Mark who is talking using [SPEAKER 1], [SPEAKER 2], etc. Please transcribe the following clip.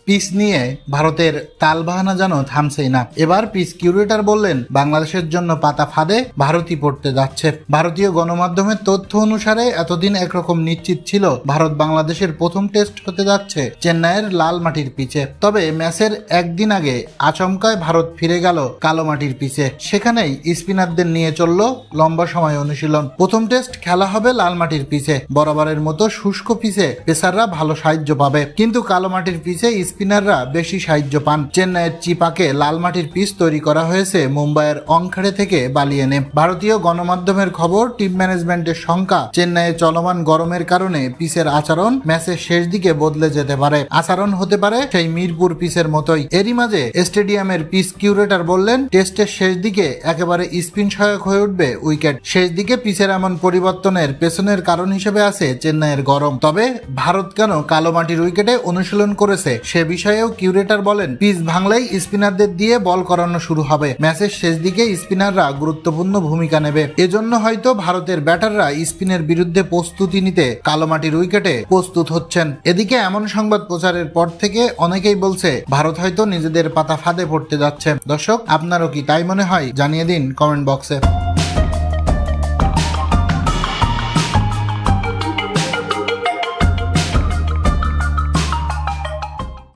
[SPEAKER 1] Pitch নিয়ে ভারতের তালবাহানা যেন থামছেই না। এবার পিচ কিউরেটর বললেন, বাংলাদেশের জন্য পাতা ফাঁদে ভারতই পড়তে যাচ্ছে। ভারতীয় গণমাধ্যমের তথ্য অনুসারে এতদিন একরকম নিশ্চিত ছিল ভারত বাংলাদেশের প্রথম টেস্ট হতে যাচ্ছে চেন্নাইয়ের লাল মাটির পিচে। তবে ম্যাচের একদিন আগে আচমকায় ভারত ফিরে গেল কালো মাটির পিচে। সেখানেই স্পিনারদের নিয়ে চলল লম্বা সময় অনুশীলন। প্রথম টেস্ট খেলা হবে লাল মাটির পিচে। বরাবরের মতো শুষ্ক পিচে পেসাররা ভালো সাহায্য পাবে, কিন্তু কালো মাটির পিচে স্পিনাররা বেশি সাহায্য পান। চেন্নাইয়ের চিপাকে লাল মাটির পিচ তৈরি করা হয়েছে মুম্বাইয়ের অংখাড়ে থেকে বালি এনে। ভারতীয় গণমাধ্যমের খবর, টিম ম্যানেজমেন্টের শঙ্কা চেন্নাইয়ে চলমান গরমের কারণে পিচের আচরণ ম্যাচের শেষ দিকে বদলে যেতে পারে। আচরণ হতে পারে সেই মিরপুর পিচের মতোই। এরই মাঝে স্টেডিয়ামের পিচ কিউরেটর বললেন, টেস্টের শেষ দিকে একেবারে স্পিন সহায়ক হয়ে উঠবে উইকেট। শেষ দিকে পিচের এমন পরিবর্তনের পেছনের কারণ হিসেবে আছে চেন্নাইয়ের গরম। তবে ভারত কেন কালো মাটির উইকেটে অনুশীলন করেছে সে বিষয়েও কিউরেটর বলেন, পিচ ভাঙলেই স্পিনারদের দিয়ে বল করানো শুরু হবে। ম্যাচের শেষ দিকে স্পিনাররা গুরুত্বপূর্ণ ভূমিকা নেবে। এজন্য হয়তো ভারতের ব্যাটাররা স্পিনের বিরুদ্ধে প্রস্তুতি নিতে কালো মাটির উইকেটে প্রস্তুত হচ্ছেন। এদিকে এমন সংবাদ প্রচারের পর থেকে অনেকেই বলছে ভারত হয়তো নিজেদের পাতা ফাঁদে পড়তে যাচ্ছে। দর্শক, আপনারও কি তাই মনে হয়? জানিয়ে দিন কমেন্ট বক্সে।